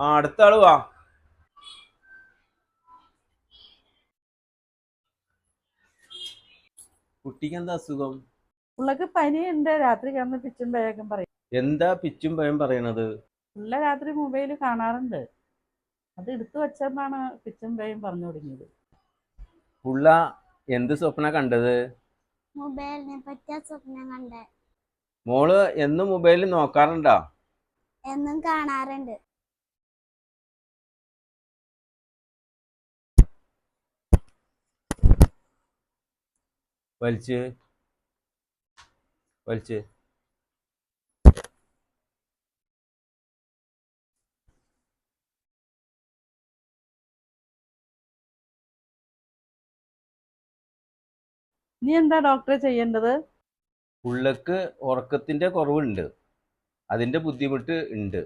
ആ അടുത്ത ആള് വാ. കുട്ടിക്ക് എന്താ അസുഖം? പുള്ളക്ക് പനിയുണ്ട്. രാത്രി കിടന്ന് പിച്ചും പേയൊക്കെ പറയും. എന്താ പിച്ചും പയം പറയണത്? പുള്ള രാത്രി മൊബൈൽ കാണാറുണ്ട്. അത് എടുത്തു വെച്ചെന്നാണ് പിച്ചും പേയും പറഞ്ഞു തുടങ്ങിയത്. പുള്ള എന്ത് സ്വപ്ന കണ്ടത്? മൊബൈലിനെ പറ്റിയ സ്വപ്നം കണ്ടേ. മോള് എന്നും മൊബൈലിൽ നോക്കാറുണ്ടോ? എന്നും കാണാറുണ്ട്. വലിച്ച് വലിച്ച് നീ എന്താ ഡോക്ടറെ ചെയ്യേണ്ടത്? പുള്ളക്ക് ഉറക്കത്തിന്റെ കുറവുണ്ട്, അതിന്റെ ബുദ്ധിമുട്ട് ഉണ്ട്.